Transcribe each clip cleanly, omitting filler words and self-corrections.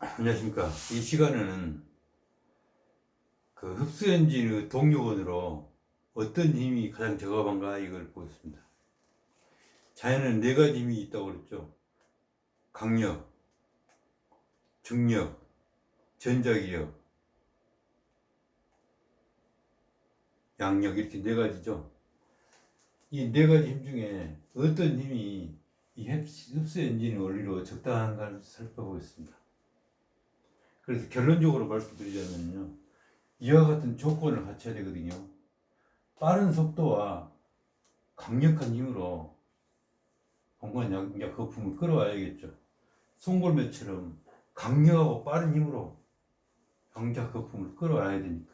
안녕하십니까. 이 시간에는 그 흡수 엔진의 동력원으로 어떤 힘이 가장 적합한가 이걸 보겠습니다. 자연은 네 가지 힘이 있다고 그랬죠. 강력, 중력, 전자기력, 양력, 이렇게 네 가지죠. 이 네 가지 힘 중에 어떤 힘이 이 흡수 엔진의 원리로 적당한가를 살펴보겠습니다. 그래서 결론적으로 말씀드리자면요, 이와 같은 조건을 갖춰야 되거든요. 빠른 속도와 강력한 힘으로 공간 양력 거품을 끌어와야겠죠. 송골매처럼 강력하고 빠른 힘으로 양자 거품을 끌어와야 되니까.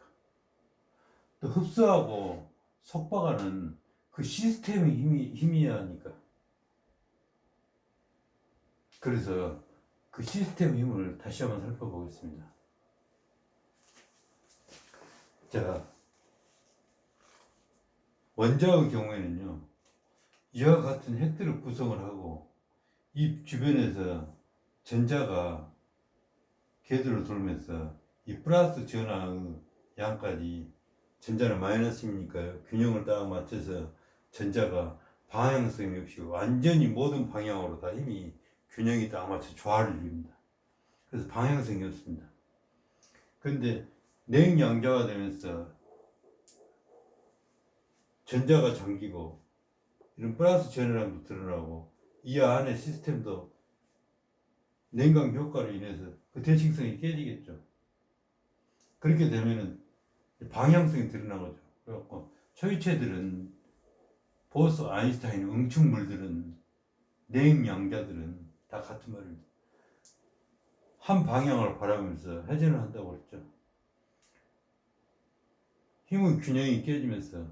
또 흡수하고 속박하는 그 시스템의 힘이야 하니까. 그래서 그 시스템 힘을 다시 한번 살펴보겠습니다. 자, 원자의 경우에는요, 이와 같은 핵들을 구성을 하고 이 주변에서 전자가 궤도를 돌면서 이 플러스 전하의 양까지, 전자는 마이너스이니까요, 균형을 딱 맞춰서 전자가 방향성이 없이 완전히 모든 방향으로 다 힘이 균형이 딱 맞춰 조화를 이룹니다. 그래서 방향성이 없습니다. 그런데 냉양자가 되면서 전자가 잠기고 이런 플러스 전해량도 드러나고 이 안에 시스템도 냉각 효과로 인해서 그 대칭성이 깨지겠죠. 그렇게 되면은 방향성이 드러나거죠. 그래갖고 초이체들은, 보스, 아인슈타인, 응축물들은, 냉양자들은 다 같은 말입니다. 한 방향을 바라면서 회전을 한다고 그랬죠. 힘의 균형이 깨지면서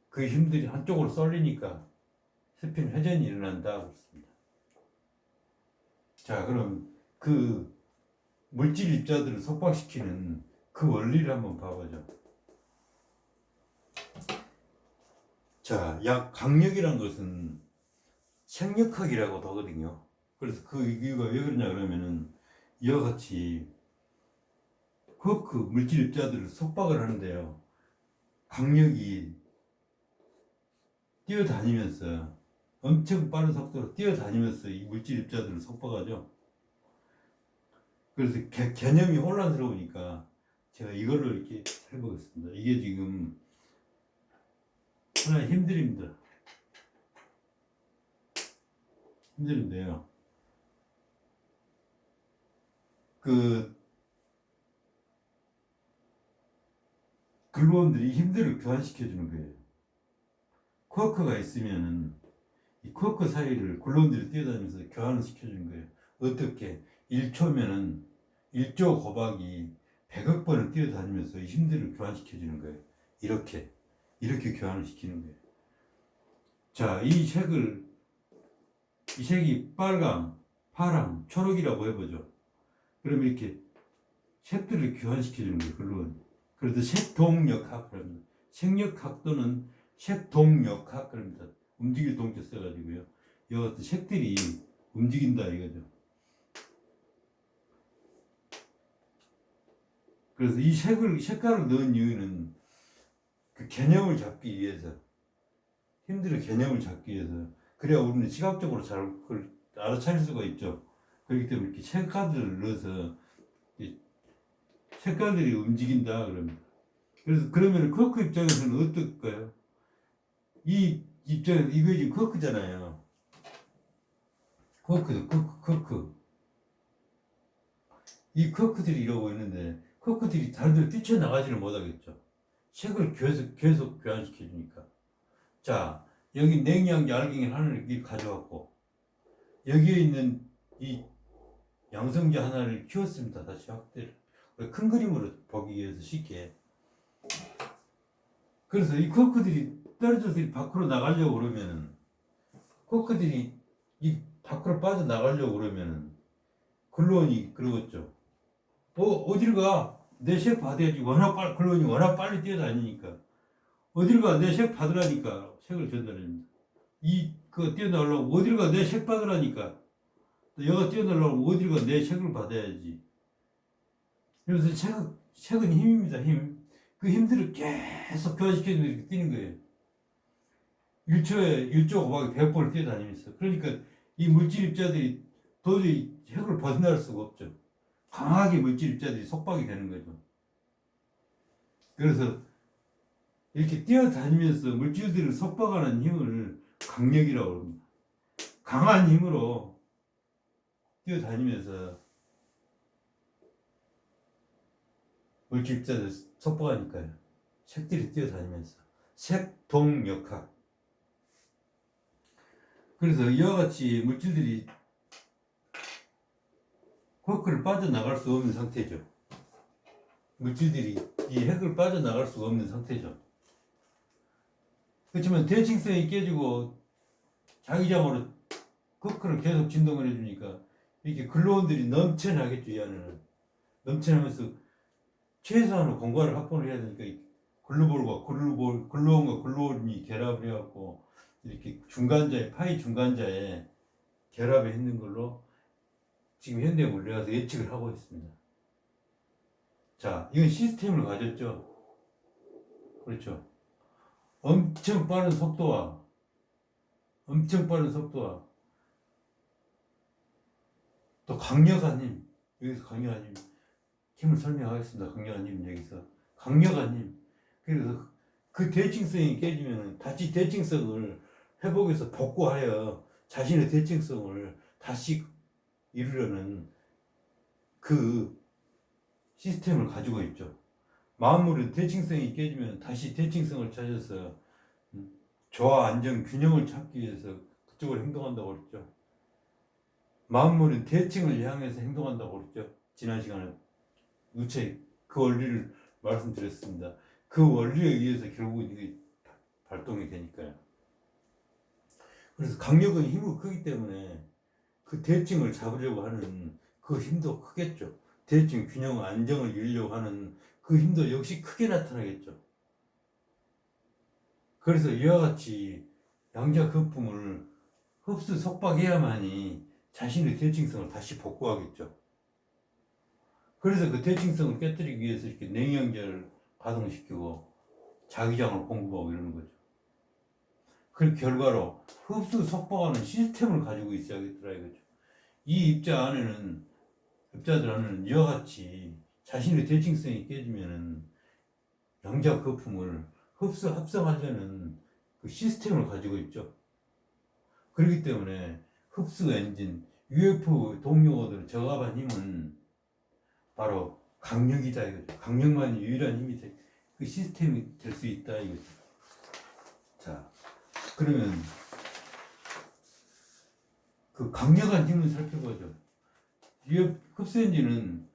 그 힘들이 한쪽으로 쏠리니까 스핀 회전이 일어난다고 그랬습니다. 자, 그럼 그 물질 입자들을 속박시키는 그 원리를 한번 봐보죠. 자, 강력이란 것은 생력학이라고도 하거든요. 그래서 그 이유가 왜 그러냐 그러면은 이와 같이 그 물질 입자들을 속박을 하는데요, 강력이 뛰어다니면서 엄청 빠른 속도로 뛰어다니면서 이 물질 입자들을 속박하죠. 그래서 개념이 혼란스러우니까 제가 이걸로 이렇게 해보겠습니다. 이게 지금 하나의 힘들입니다. 힘들인데요, 그 글루온들이 이 힘들을 교환시켜주는 거예요. 쿼크가 있으면은 이 쿼크 사이를 글루온들이 뛰어다니면서 교환을 시켜주는 거예요. 어떻게? 1초면은 1조 곱하기 100억 번을 뛰어다니면서 이 힘들을 교환시켜주는 거예요. 이렇게 교환을 시키는 거예요. 자, 이 색이 빨강, 파랑, 초록이라고 해보죠. 그럼 이렇게 색들을 교환시켜주는 거예요, 글루온. 그래서 색동력학 그럽니다. 색력학 또는 색동력학 그럽니다. 움직일 동자 써가지고요. 이 같은 색들이 움직인다 이거죠. 그래서 이 색깔을 넣은 이유는 그 개념을 잡기 위해서, 힘들은 개념을 잡기 위해서. 그래야 우리는 시각적으로 잘 그걸 알아차릴 수가 있죠. 그렇기 때문에 이렇게 색깔들을 넣어서 색깔들이 움직인다 그럽니다. 그래서 그러면 쿼크 입장에서는 어떨까요? 이 입장에서 이거 지금 쿼크잖아요. 쿼크. 이 쿼크들이 이러고 있는데 쿼크들이 다른 데로 뛰쳐나가지는 못하겠죠. 색을 계속 교환시켜 주니까. 자, 여기 냉양자 알갱이 하나를 가져왔고 여기에 있는 이 양성자 하나를 키웠습니다. 다시 확대를. 큰 그림으로 보기 위해서 쉽게. 그래서 이 쿼크들이 떨어져서 밖으로 나가려고 그러면은, 쿼크들이 이 밖으로 빠져나가려고 그러면은 글루온이 그러겠죠. 어딜 가? 내 색 받아야지. 글루온이 워낙 빨리 뛰어다니니까. 어딜 가? 내 색 받으라니까. 색을 전달합니다. 뛰어나가려고 어딜 가? 내 색 받으라니까. 또 여가 뛰어내려면 어디를 가? 내 책을 받아야지. 그래서 책은 힘입니다. 힘. 그 힘들을 계속 교환시켜주면 이렇게 뛰는 거예요. 1초에 1조 곱하기 100번을 뛰어다니면서. 그러니까 이 물질 입자들이 도저히 핵을 벗어날 수가 없죠. 강하게 물질 입자들이 속박이 되는 거죠. 그래서 이렇게 뛰어다니면서 물질들을 속박하는 힘을 강력이라고 합니다. 강한 힘으로 뛰어다니면서 물질 입자들 속박하니까요. 색들이 뛰어다니면서 색동역학. 그래서 이와 같이 물질들이 쿼크를 빠져나갈 수 없는 상태죠. 물질들이 이 핵을 빠져나갈 수가 없는 상태죠. 그렇지만 대칭성이 깨지고 자기장으로 쿼크를 계속 진동을 해주니까 이렇게 글루온들이 넘쳐나겠죠. 이 안에는 넘쳐나면서 최소한의 공간을 확보를 해야 되니까 글루온과 글루온이 결합을 해갖고 이렇게 중간자에 파이 중간자에 결합해 있는 걸로 지금 현대 물리학에서 예측을 하고 있습니다. 자, 이건 시스템을 가졌죠. 그렇죠. 엄청 빠른 속도와 또 강력한 힘, 여기서 강력한 힘을 설명하겠습니다. 강력한 힘 여기서 강력한 힘. 그래서 그 대칭성이 깨지면 다시 대칭성을 회복해서 복구하여 자신의 대칭성을 다시 이루려는 그 시스템을 가지고 있죠. 만물은 대칭성이 깨지면 다시 대칭성을 찾아서 조화, 안정, 균형을 찾기 위해서 그쪽으로 행동한다고 그랬죠. 만물은 대칭을 향해서 행동한다고 그랬죠. 지난 시간에 누차 그 원리를 말씀드렸습니다. 그 원리에 의해서 결국은 이게 발동이 되니까요. 그래서 강력은 힘이 크기 때문에 그 대칭을 잡으려고 하는 그 힘도 크겠죠. 대칭, 균형, 안정을 이루려고 하는 그 힘도 역시 크게 나타나겠죠. 그래서 이와 같이 양자 거품을 흡수 속박해야만이 자신의 대칭성을 다시 복구하겠죠. 그래서 그 대칭성을 깨뜨리기 위해서 이렇게 냉연기를 가동시키고 자기장을 공급하고 이러는 거죠. 그 결과로 흡수 속박하는 시스템을 가지고 있어야겠더라 이거죠. 이 입자들 안에는 이와 같이 자신의 대칭성이 깨지면은 양자 거품을 흡수 합성하려는 그 시스템을 가지고 있죠. 그렇기 때문에 흡수 엔진, UFO 동력어들 저합한 힘은 바로 강력이다 이거죠. 강력만이 유일한 힘이 그 시스템이 될 수 있다 이거죠. 자, 그러면 그 강력한 힘을 살펴보죠. 흡수 엔진은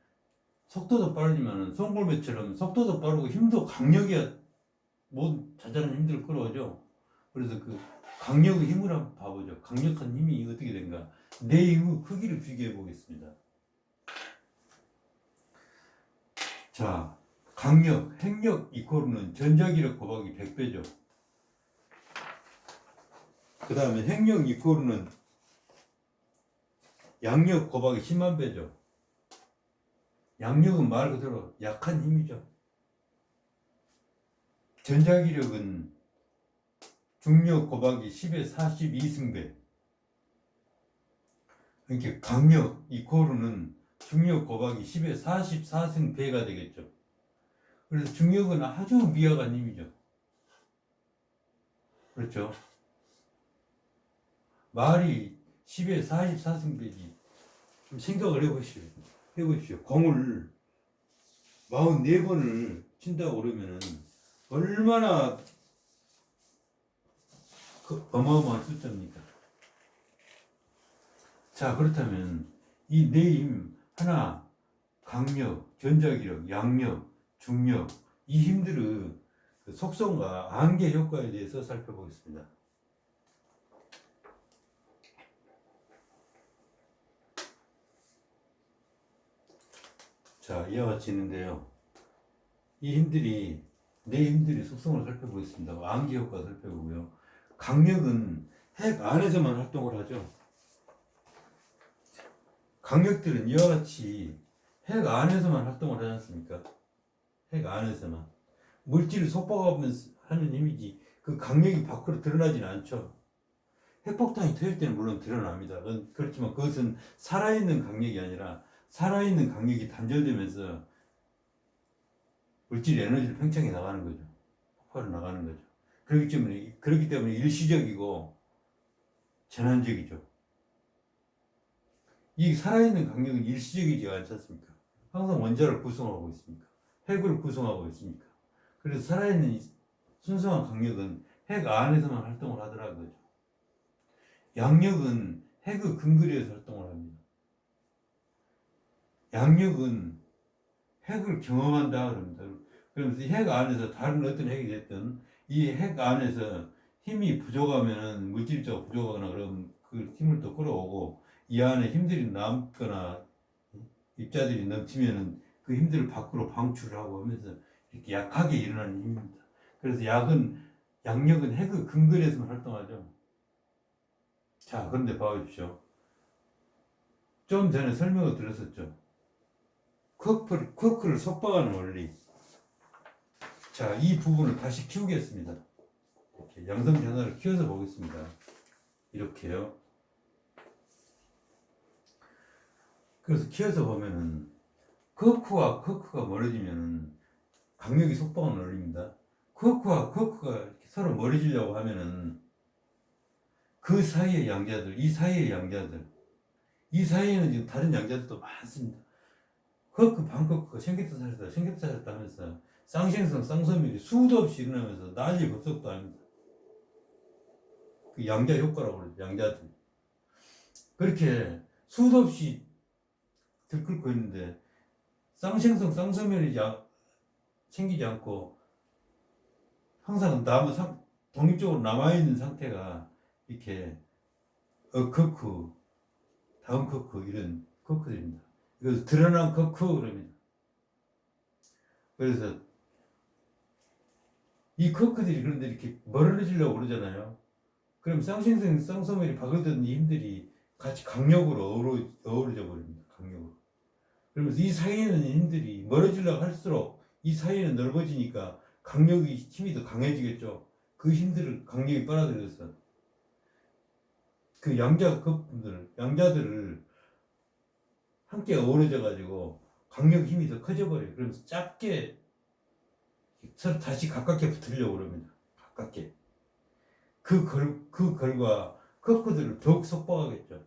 속도도 빠르지만 송골매처럼 속도도 빠르고 힘도 강력이야 모든 자잘한 힘들을 끌어오죠. 그래서 그 강력의 힘을 한번 봐보죠. 강력한 힘이 어떻게 된가. 내 힘의 크기를 비교해 보겠습니다. 자, 강력, 핵력 이코르는 전자기력 곱하기 100배죠. 그 다음에 핵력 이코르는 양력 곱하기 10만 배죠. 양력은 말 그대로 약한 힘이죠. 전자기력은 중력 곱하기 10의 42승배. 그러니까 강력 이코르는 중력 곱하기 10의 44승배가 되겠죠. 그래서 중력은 아주 미약한 힘이죠. 그렇죠. 말이 10의 44승배지. 좀 생각을 해보십시오. 공을 44번을 친다고 그러면은 얼마나 어마어마한 숫자입니까? 자, 그렇다면 이 네 힘 하나, 강력, 전자기력, 양력, 중력, 이 힘들의 속성과 안개 효과에 대해서 살펴보겠습니다. 자, 이와 같이 있는데요. 이 힘들이 네 힘들이 속성을 살펴보겠습니다. 안개 효과 살펴보고요. 강력은 핵 안에서만 활동을 하죠. 강력들은 이와 같이 핵 안에서만 활동을 하지 않습니까? 핵 안에서만. 물질을 속박하면서 하는 힘이지 그 강력이 밖으로 드러나지는 않죠. 핵폭탄이 터질 때는 물론 드러납니다. 그렇지만 그것은 살아있는 강력이 아니라 살아있는 강력이 단절되면서 물질 에너지를 팽창해 나가는 거죠. 폭발해 나가는 거죠. 그렇기 때문에 일시적이고 재난적이죠. 이 살아있는 강력은 일시적이지 않지 않습니까? 항상 원자를 구성하고 있습니까? 핵을 구성하고 있습니까? 그래서 살아있는 순수한 강력은 핵 안에서만 활동을 하더라고요. 양력은 핵의 근거리에서 활동을 합니다. 양력은 핵을 경험한다 그럽니다. 그러면서 핵 안에서 다른 어떤 핵이 됐든 이 핵 안에서 힘이 부족하면 물질적으로 부족하거나 그러면 그 힘을 또 끌어오고 이 안에 힘들이 남거나 입자들이 넘치면은 그 힘들을 밖으로 방출하고 하면서 이렇게 약하게 일어나는 힘입니다. 그래서 양력은 핵의 근거리에서만 활동하죠. 자, 그런데 봐보십시오. 좀 전에 설명을 드렸었죠. 쿼크를 속박하는 원리. 자, 이 부분을 다시 키우겠습니다. 이렇게 양성 변화를 키워서 보겠습니다. 이렇게요. 그래서 키워서 보면은 쿼크가 멀어지면은 강력이 속박하는 원리입니다. 쿼크가 서로 멀어지려고 하면은 그 사이의 양자들, 이 사이에는 지금 다른 양자들도 많습니다. 반쿼크가 생겼다 살았다 하면서 쌍생성, 쌍소멸이 수도 없이 일어나면서 난리 법석도 아닙니다. 그 양자 효과라고 그러죠. 양자들. 그렇게 수도 없이 들끓고 있는데 쌍생성, 쌍소멸이 생기지 않고 항상 독립적으로 남아있는 상태가 이렇게 쿼크, 다음 쿼크 이런 쿼크들입니다. 그래서 드러난 쿼크 그럽니다. 그래서 이 쿼크들이 그런데 이렇게 멀어지려고 그러잖아요. 그럼 쌍생성, 쌍소멸이 박을던 이 힘들이 같이 강력으로 어우러져 버립니다. 강력으로. 그러면서 이 사이에 있는 힘들이 멀어지려고 할수록 이 사이에는 넓어지니까 힘이 더 강해지겠죠. 그 강력이 빨아들여서 그 양자들을 함께 어우러져 가지고 강력 힘이 더 커져 버려요. 그러면서 짧게 서로 다시 가깝게 붙으려고 그럽니다. 가깝게. 그 결과 쿼크들을 더욱 속박하겠죠.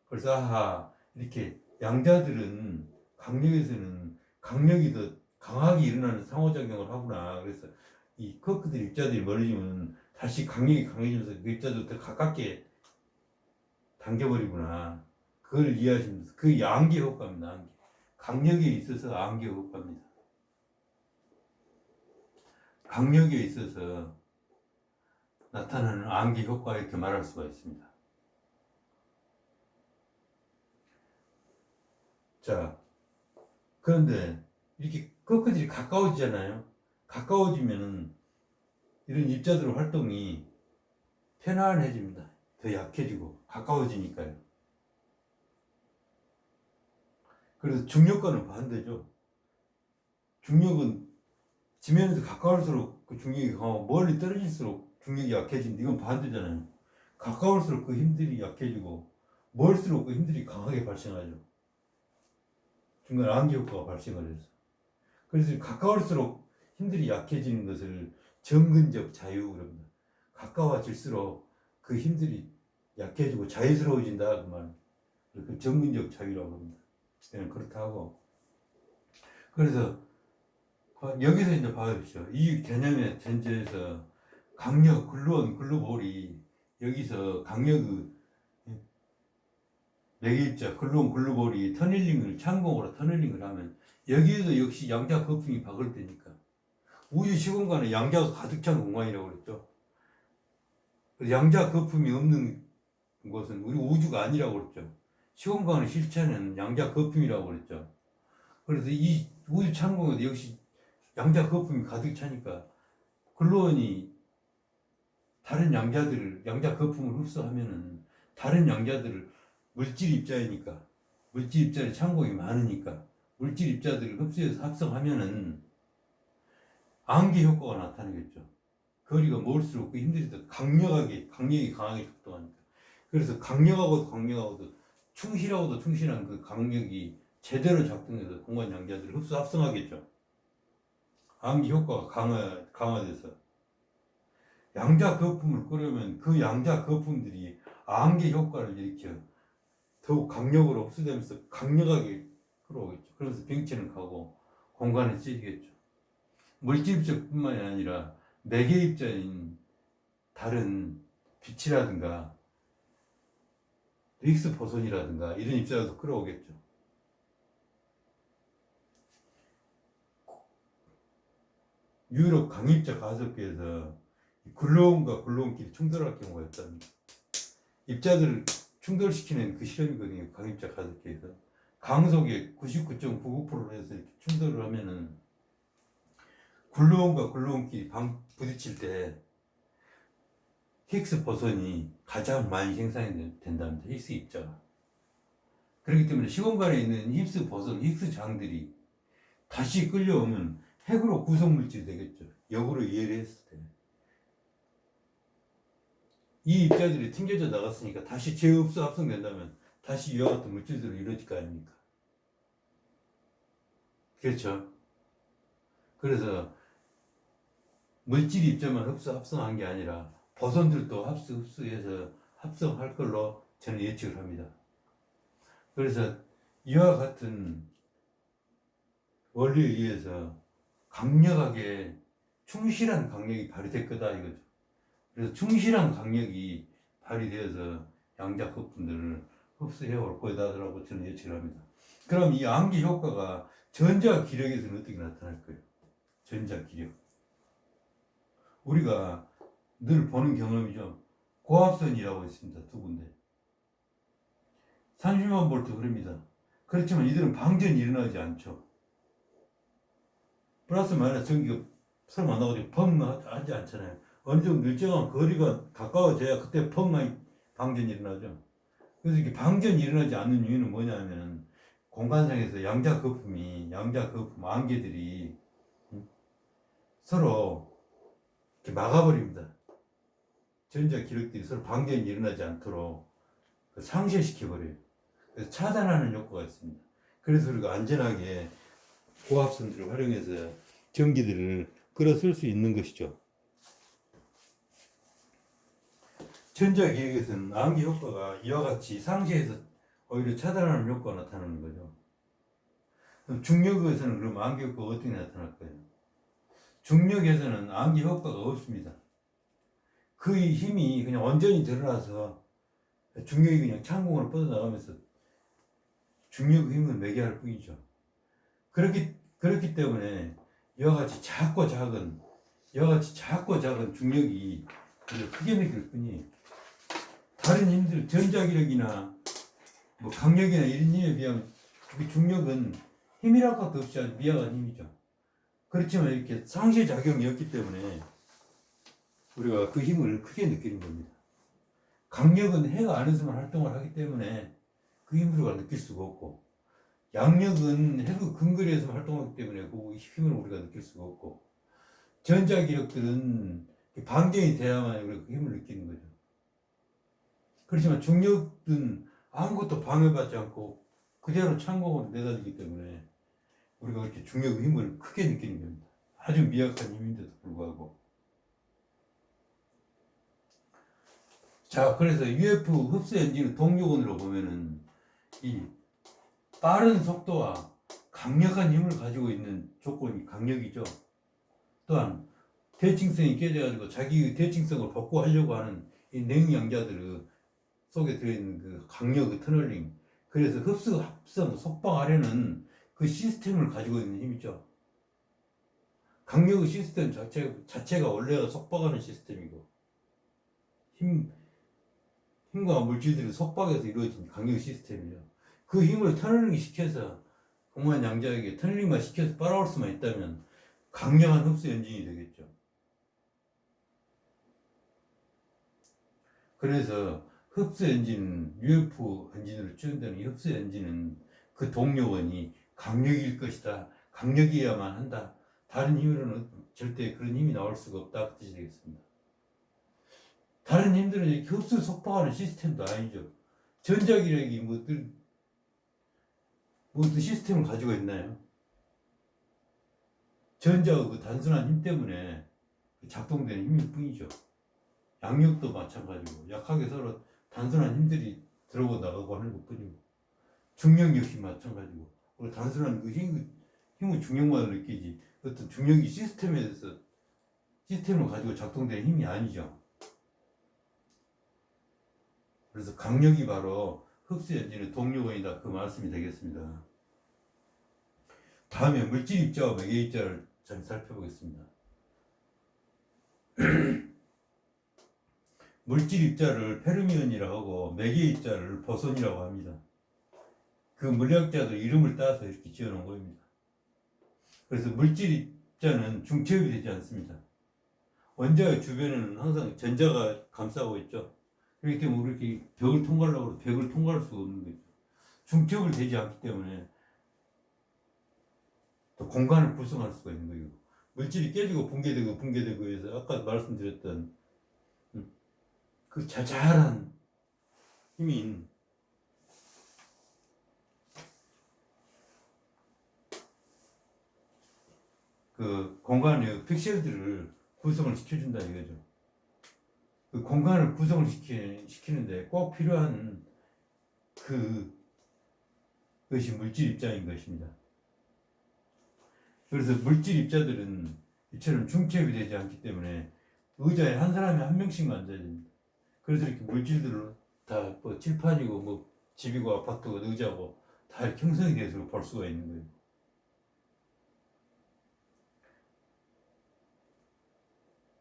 그래서 이렇게 양자들은 강력에서는 강력이 더 강하게 일어나는 상호작용을 하구나. 그래서 이 쿼크들 입자들이 멀어지면 다시 강력이 강해지면서 그 입자들 더 가깝게 당겨버리구나. 그걸 이해하시면 돼요. 그 양계 효과입니다. 강력에 있어서 안개 효과입니다. 강력에 있어서 나타나는 안개 효과 이렇게 말할 수가 있습니다. 자, 그런데 이렇게 쿼크들이 가까워지잖아요. 가까워지면은 이런 입자들의 활동이 편안해집니다. 더 약해지고 가까워지니까요. 그래서 중력과는 반대죠. 중력은 지면에서 가까울수록 그 중력이 강하고 멀리 떨어질수록 중력이 약해진다. 이건 반대잖아요. 가까울수록 그 힘들이 약해지고 멀수록 그 힘들이 강하게 발생하죠. 중간 안개 효과가 발생을 해서. 그래서 가까울수록 힘들이 약해지는 것을 정근적 자유 그럽니다. 가까워질수록 그 힘들이 약해지고 자유스러워진다 그 말. 그 정근적 자유라고 합니다. 그냥 그렇다고. 그래서 여기서 이제 봐주십시오. 이 개념의 전제에서 강력, 글루온, 글루볼이 여기서 강력의 매개입자, 글루온, 글루볼이 창공으로 터널링을 하면 여기에도 역시 양자 거품이 박을 때니까 우주 시공간에 양자가 가득 찬 공간이라고 그랬죠. 양자 거품이 없는 것은 우리 우주가 아니라고 그랬죠. 시공간의 실체는 양자 거품이라고 그랬죠. 그래서 이 우주 창공에도 역시 양자 거품이 가득 차니까 글루온이 다른 양자 거품을 흡수하면은 다른 양자들을 물질 입자이니까, 물질 입자의 창고이 많으니까 물질 입자들을 흡수해서 합성하면은 암기 효과가 나타나겠죠. 거리가 멀수록 그 힘들이 더 강력이 강하게 작동하니까. 그래서 강력하고도 충실하고도 충실한 그 강력이 제대로 작동해서 공간 양자들을 흡수 합성하겠죠. 암기 효과가 강화돼서 양자 거품을 끓으면 그 양자 거품들이 암기 효과를 일으켜 더욱 강력으로 흡수되면서 강력하게 끌어오겠죠. 그래서 병치는 가고 공간에 찌겠죠. 물질 입자뿐만이 아니라 매개 입자인 다른 빛이라든가 힉스 보손이라든가 이런 입자도 끌어오겠죠. 유럽 강입자 가속기에서 굴러온과 굴러온끼리 충돌할 경우가 있답니다. 입자들을 충돌시키는 그 실험이거든요. 강입자 가속기에서 강속의 99.99%로 해서 이렇게 충돌을 하면은 굴러온과 굴러온끼리 부딪힐 때 힉스 보손이 가장 많이 생산이 된답니다. 힉스 입자가. 그렇기 때문에 시공간에 있는 힉스 보손, 힉스 장들이 다시 끌려오면 핵으로 구성물질이 되겠죠. 역으로 이해를 했을 때. 이 입자들이 튕겨져 나갔으니까 다시 재흡수 합성된다면 다시 이와 같은 물질들로 이루어질 거 아닙니까? 그렇죠. 그래서 물질 입자만 합성한 게 아니라 보손들도 흡수해서 합성할 걸로 저는 예측을 합니다. 그래서 이와 같은 원리에 의해서 강력하게 충실한 강력이 발휘될 거다 이거죠. 그래서 충실한 강력이 발휘되어서 양자 거품들을 흡수해 올 거다라고 저는 예측을 합니다. 그럼 이 암기 효과가 전자 기력에서는 어떻게 나타날 거예요? 전자 기력. 우리가 늘 보는 경험이죠. 고압선이라고 있습니다. 두 군데. 30만 볼트 흐릅니다. 그렇지만 이들은 방전이 일어나지 않죠. 플러스 마이너스 전기가 서로 만나가지고 펑 하지 않잖아요. 어느 정도 일정한 거리가 가까워져야 그때 펑 방전이 일어나죠. 그래서 이렇게 방전이 일어나지 않는 이유는 뭐냐면 공간상에서 양자 거품 안개들이 서로 이렇게 막아버립니다. 전자 기력들이 서로 방전이 일어나지 않도록 상쇄시켜버려요. 그래서 차단하는 효과가 있습니다. 그래서 우리가 안전하게 고압선들을 활용해서 전기들을 끌어쓸 수 있는 것이죠. 전자기력에서는 암기 효과가 이와 같이 상쇄해서 오히려 차단하는 효과가 나타나는 거죠. 그럼 중력에서는 그럼 암기 효과가 어떻게 나타날까요? 중력에서는 암기 효과가 없습니다. 그 힘이 그냥 온전히 드러나서 중력이 그냥 창공으로 뻗어나가면서 중력의 힘을 매개할 뿐이죠. 그렇기 때문에 이와 같이 작고 작은 중력이 크게 느낄 뿐이 다른 힘들 전자기력이나 뭐 강력이나 이런 힘에 비하면 중력은 힘이랄 것도 없이 아주 미약한 힘이죠. 그렇지만 이렇게 상쇄작용이 없기 때문에 우리가 그 힘을 크게 느끼는 겁니다. 강력은 해가 안에서만 활동을 하기 때문에 그 힘을 우리가 느낄 수가 없고, 양력은 해그 근거리에서 활동하기 때문에 그 힘을 우리가 느낄 수가 없고, 전자기력들은 방전이 돼야만 우리가 그 힘을 느끼는 거죠. 그렇지만 중력은 아무것도 방해받지 않고 그대로 창공으로 내다지기 때문에 우리가 그렇게 중력의 힘을 크게 느끼는 겁니다. 아주 미약한 힘인데도 불구하고. 자, 그래서 UF 흡수 엔진의 동력원으로 보면은 이 빠른 속도와 강력한 힘을 가지고 있는 조건이 강력이죠. 또한 대칭성이 깨져가지고 자기의 대칭성을 복구하려고 하는 이 냉양자들 속에 들어있는 그 강력의 터널링, 그래서 흡수, 합성, 속방하려는 그 시스템을 가지고 있는 힘이죠. 강력의 시스템 자체가 원래가 속박하는 시스템이고, 힘과 물질들이 속박해서 이루어진 강력 시스템이죠. 그 힘을 터널링 시켜서 공간 양자에게 터널링만 시켜서 빨아올 수만 있다면 강력한 흡수 엔진이 되겠죠. 그래서 흡수 엔진은 UF 엔진으로 추정되는 이 흡수 엔진은 그 동력원이 강력일 것이다. 강력이어야만 한다. 다른 힘으로는 절대 그런 힘이 나올 수가 없다. 그 뜻이 되겠습니다. 다른 힘들은 이렇게 흡수 속박하는 시스템도 아니죠. 전자기력이 무슨 시스템을 가지고 있나요? 전자의 그 단순한 힘 때문에 작동되는 힘일 뿐이죠. 양력도 마찬가지고 약하게 서로 단순한 힘들이 들어오고 나가고 하는 것 뿐이고, 중력 역시 마찬가지고, 단순한 그 힘은 중력만을 느끼지 어떤 중력이 시스템에서 시스템을 가지고 작동되는 힘이 아니죠. 그래서 강력이 바로 흡수 엔진의 동력원이다. 그 말씀이 되겠습니다. 다음에 물질 입자와 매개 입자를 잘 살펴보겠습니다. 물질 입자를 페르미온이라고 하고 매개 입자를 보손이라고 합니다. 그 물리학자들 이름을 따서 이렇게 지어놓은 겁니다. 그래서 물질 입자는 중첩이 되지 않습니다. 원자의 주변에는 항상 전자가 감싸고 있죠. 그렇기 때문에 이렇게 벽을 통과하려고 해도 벽을 통과할 수가 없는 거죠. 중첩을 되지 않기 때문에 또 공간을 구성할 수가 있는 거예요. 물질이 깨지고 붕괴되고 해서 아까 말씀드렸던 그 자잘한 힘인 그 공간의 픽셀들을 구성을 시켜준다 이거죠. 그 공간을 구성을 시키는데 꼭 필요한 그것이 물질 입자인 것입니다. 그래서 물질 입자들은 이처럼 중첩이 되지 않기 때문에 의자에 한 사람이 한 명씩만 앉아야 됩니다. 그래서 이렇게 물질들을 다 뭐 칠판이고 뭐 집이고 아파트고 의자고 다 이렇게 형성이 돼서 볼 수가 있는 거예요.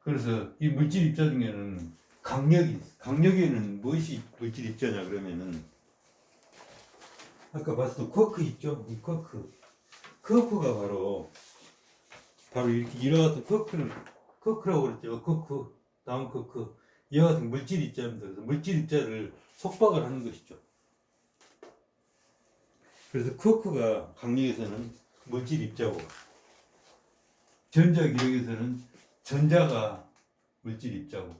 그래서 이 물질 입자 중에는 강력에는 무엇이 물질 입자냐 그러면은 아까 봤을 때 쿼크 있죠? 이 쿼크가 바로 이렇게 이와 같은 쿼크라고 그랬죠. 쿼크, 다운 쿼크, 이와 같은 물질 입자입니다. 그래서 물질 입자를 속박을 하는 것이죠. 그래서 쿼크가 강력에서는 물질 입자고, 전자기력에서는 전자가 물질 입자고,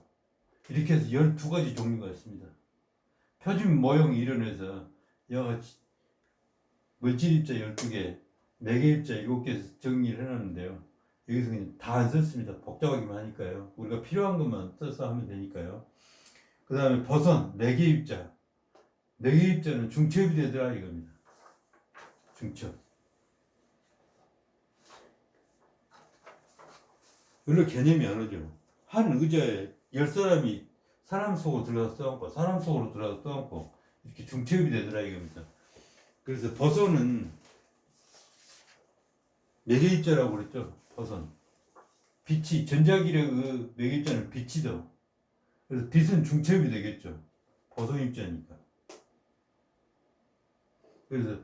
이렇게 해서 12가지 종류가 있습니다. 표준 모형 이론에서 이와 같이 물질 입자 12개, 매개 입자 7개 정리를 해놨는데요. 여기서 그냥 다 안 썼습니다. 복잡하기만 하니까요. 우리가 필요한 것만 써서 하면 되니까요. 그 다음에 보선, 매개 입자. 매개 입자는 중첩이 되더라 이겁니다. 중첩. 원래 개념이 안 오죠. 한 의자에 10사람이 사람 속으로 들어가서 떠안고, 사람 속으로 들어가서 떠안고, 이렇게 중첩이 되더라 이겁니다. 그래서 보선은 매개 입자라고 그랬죠. 보선. 빛이, 전자기력의 매개 입자는 빛이죠. 그래서 빛은 중첩이 되겠죠. 보선 입자니까. 그래서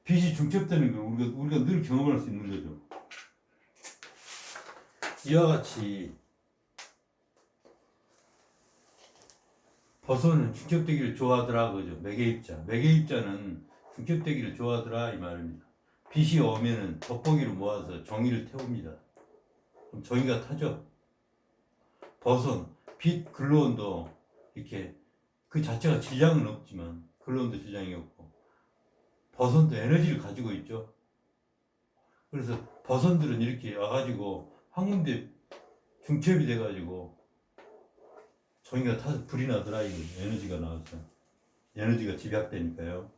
빛이 중첩되는 걸 우리가 늘 경험할 수 있는 거죠. 이와 같이 보선은 중첩되기를 좋아하더라 그죠. 매개입자는 중첩되기를 좋아하더라 이 말입니다. 빛이 오면은 돋보기를 모아서 종이를 태웁니다. 그럼 종이가 타죠. 보선, 빛 글로온도 이렇게 그 자체가 질량은 없지만 글로온도 질량이 없고 보선도 에너지를 가지고 있죠. 그래서 보선들은 이렇게 와가지고 한 군데 중첩이 돼가지고 종이가 타서 불이 나더라 이거. 에너지가 나와서 에너지가 집약되니까요.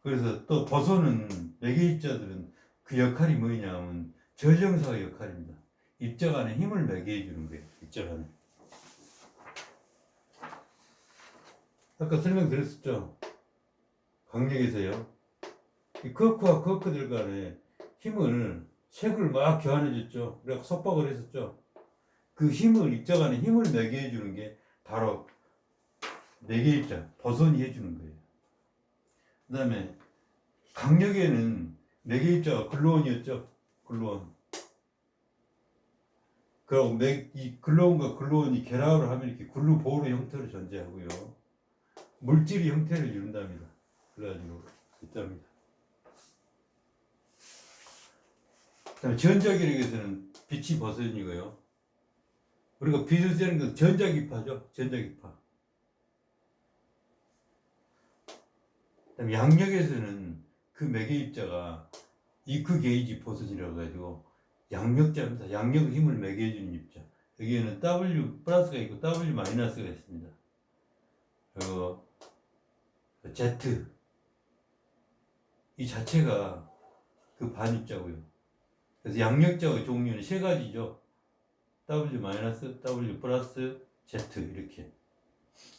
그래서 또 보선은 매개입자들은 그 역할이 뭐냐 하면 전령사의 역할입니다. 입자 간에 힘을 매개해 주는 거예요. 입자 간에. 아까 설명드렸었죠. 강력에서요. 이 쿼크와 쿼크들 간에 힘을 색을 막 교환해 줬죠. 그래서 속박을 했었죠. 그 힘을, 입자 간에 힘을 매개해 주는 게 바로 매개입자, 보선이 해주는 거예요. 그 다음에 강력에는 매개입자가 글루온이었죠. 글루온. 그리고 이 글루온과 글루온이 결합을 하면 이렇게 글루보르 형태로 존재하고요. 물질의 형태를 이룬답니다. 그래가지고 있답니다. 그다음에 전자기력에서는 빛이 버선이고요. 우리가 빛을 쐬는 것은 전자기파죠. 전자기파. 그다음에 양력에서는 그 매개 입자가 이크 게이지 버선이라고 해가지고 양력자입니다. 양력의 힘을 매개해주는 입자. 여기에는 W 플러스가 있고 W 마이너스가 있습니다. 그리고 Z 이 자체가 그 반입자고요. 그래서 양력자의 종류는 세 가지죠. W 마이너스, W 플러스, Z 이렇게.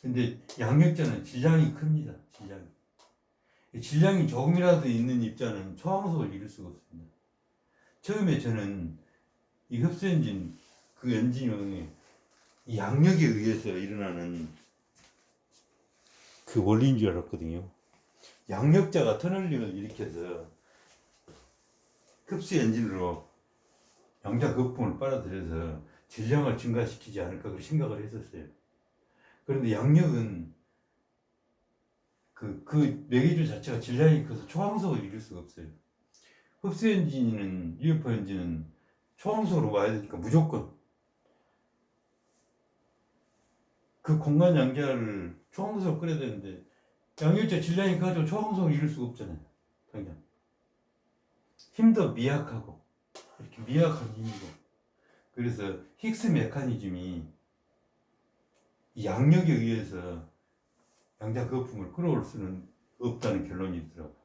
근데 양력자는 질량이 큽니다. 질량이 조금이라도 있는 입자는 초항속을 이룰 수가 없습니다. 처음에 저는 이 흡수 엔진 그 엔진이 이 양력에 의해서 일어나는 그 원리인 줄 알았거든요. 양력자가 터널링을 일으켜서 흡수 엔진으로 양자 거품을 빨아들여서 질량을 증가시키지 않을까 그렇게 생각을 했었어요. 그런데 양력은 그 매개주 자체가 질량이 커서 초항속을 이룰 수가 없어요. 흡수 엔진은 UFO 엔진은 초항속으로 와야 되니까 무조건 그 공간 양자를 초항속으로 끓여야 되는데 양력자 질량이 커가지고 초항속을 이룰 수가 없잖아요. 당장 힘도 미약하고 이렇게 미약한 힘이고 그래서 힉스 메커니즘이 이 양력에 의해서 양자 거품을 끌어올 수는 없다는 결론이 있더라고요.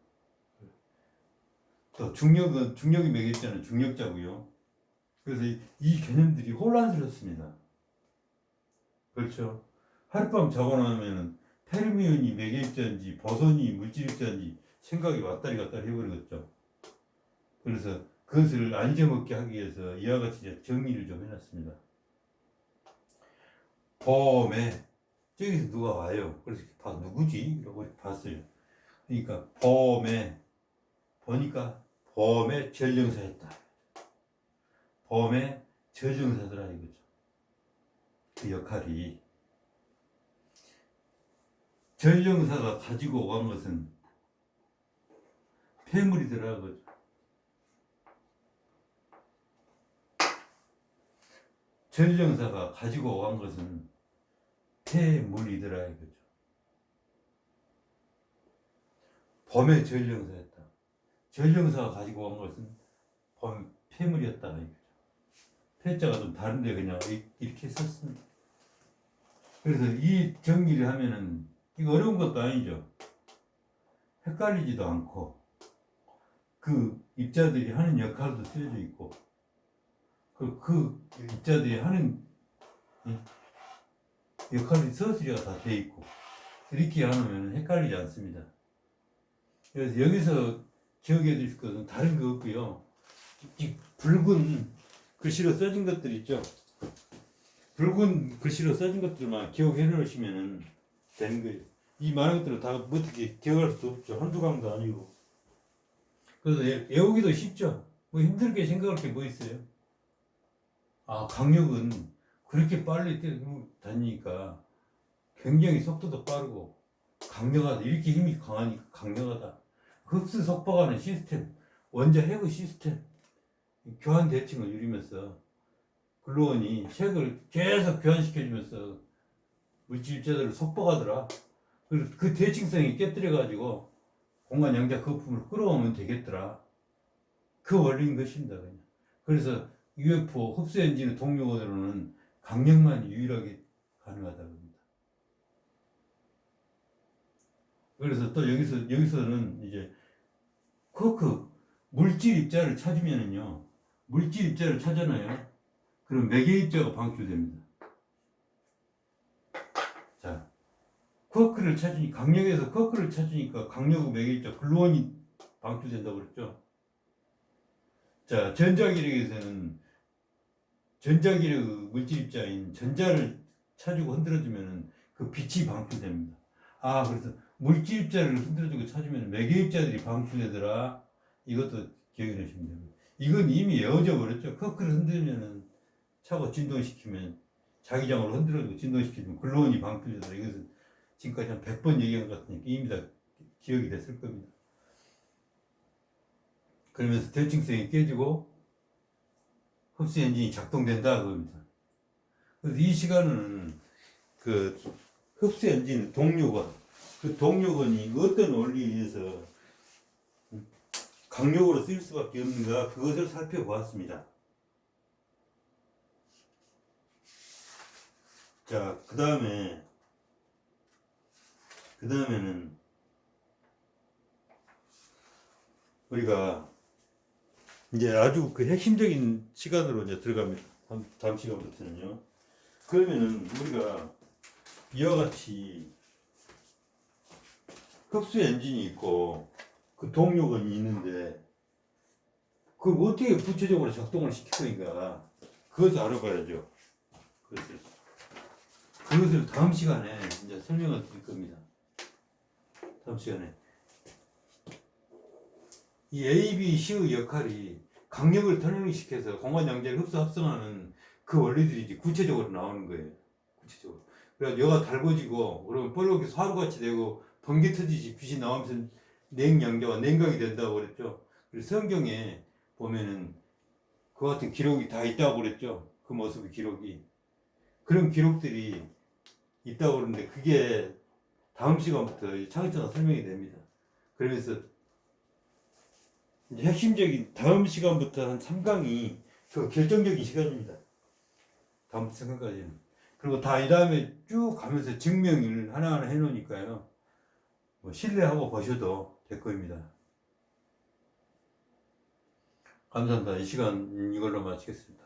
또 중력이 매개입자는 중력자고요. 그래서 이 개념들이 혼란스럽습니다. 그렇죠. 하룻밤 자고 나면 페르미온이 매개입자인지 보선이 물질입자인지 생각이 왔다리 갔다리 해버리겠죠. 그래서 그것을 안정없게 하기 위해서 이와 같이 정리를 좀 해놨습니다. 봄에 저기서 누가 와요. 그래서 누구지? 이러고 봤어요. 그러니까 봄에 보니까 봄에 전령사였다. 봄에 전령사더라 이거죠. 그 역할이 전령사가 가지고 간 것은 폐물이더라 그죠. 전령사가 가지고 간 것은 폐물이더라 이거죠. 봄의 전령사였다. 전령사가 가지고 간 것은 폐물이었다 이거죠. 폐자가 좀 다른데 그냥 이렇게 썼습니다. 그래서 이 정리를 하면은 이거 어려운 것도 아니죠. 헷갈리지도 않고 그 입자들이 하는 역할도 쓰여져 있고 그 입자들이 하는 역할이 서술이가 다 돼 있고 이렇게 하면 헷갈리지 않습니다. 그래서 여기서 기억해 두실 것은 다른 거 없고요. 이 붉은 글씨로 써진 것들 있죠. 붉은 글씨로 써진 것들만 기억해 놓으시면 되는 거예요. 이 많은 것들은 다 어떻게 기억할 수 없죠. 한두 강도 아니고. 그래서 외우기도 쉽죠. 뭐 힘들게 생각할 게 뭐 있어요. 아, 강력은 그렇게 빨리 다니니까 굉장히 속도도 빠르고 강력하다. 이렇게 힘이 강하니까 강력하다. 흡수 속박하는 시스템, 원자 해그 시스템, 교환 대칭을 이루면서 글루온이 색을 계속 교환시켜주면서 물질 입자들을 속박하더라. 그래서 그 대칭성이 깨뜨려가지고 공간 양자 거품을 끌어오면 되겠더라. 그 원리인 것입니다. 그냥. 그래서 UFO 흡수 엔진의 동력으로는 강력만 유일하게 가능하다고 합니다. 그래서 또 여기서는 이제 쿼크 물질 입자를 찾으면은요, 물질 입자를 찾아놔요. 그럼 매개 입자가 방출됩니다. 자, 쿼크를 찾으니 강력에서 쿼크를 찾으니까 강력의 매개 입자 글루온이 방출된다고 그랬죠. 자, 전자기력에서는 전자기력 물질 입자인 전자를 찾고 흔들어주면 그 빛이 방출됩니다. 아, 그래서 물질 입자를 흔들어주고 찾으면 매개 입자들이 방출되더라. 이것도 기억해 놓으시면 됩니다. 이건 이미 외워져 버렸죠. 쿼크를 흔들면은 차고 진동시키면 자기장으로 흔들어주고 진동시키면 글로온이 방출되더라. 이것은 지금까지 한 100번 얘기한 것 같으니까 이미 다 기억이 됐을 겁니다. 그러면서 대칭성이 깨지고 흡수 엔진이 작동된다 그겁니다. 그래서 이 시간은 그 흡수 엔진 동력원, 그 동력원이 어떤 원리에 의해서 강력으로 쓰일 수밖에 없는가 그것을 살펴보았습니다. 자, 그 다음에는 우리가 이제 아주 그 핵심적인 시간으로 이제 들어갑니다. 다음 시간부터는요. 그러면은 우리가 이와 같이 흡수 엔진이 있고 그 동력원이 있는데 그걸 어떻게 구체적으로 작동을 시킬 건가 그것을 알아봐야죠. 그것을 다음 시간에 이제 설명을 드릴 겁니다. 다음 시간에 이 A, B, C의 역할이 강력을 터널시켜서 공간 양자를 합성하는 그 원리들이 이제 구체적으로 나오는 거예요. 구체적으로. 그래서 여가 달궈지고 그러면 볼록이 화로같이 되고 번개 터지듯이 빛이 나오면서 냉양자와 냉각이 된다고 그랬죠. 그래서 성경에 보면은 그 같은 기록이 다 있다고 그랬죠. 그 모습의 기록이. 그런 기록들이 있다고 그러는데 그게 다음 시간부터 차근차근 설명이 됩니다. 그러면서 이제 핵심적인 다음 시간부터 한 3강이 그 결정적인 시간입니다. 다음 시간까지는. 그리고 다 이 다음에 쭉 가면서 증명을 하나하나 해놓으니까요. 뭐 신뢰하고 보셔도 될 겁니다. 감사합니다. 이 시간 이걸로 마치겠습니다.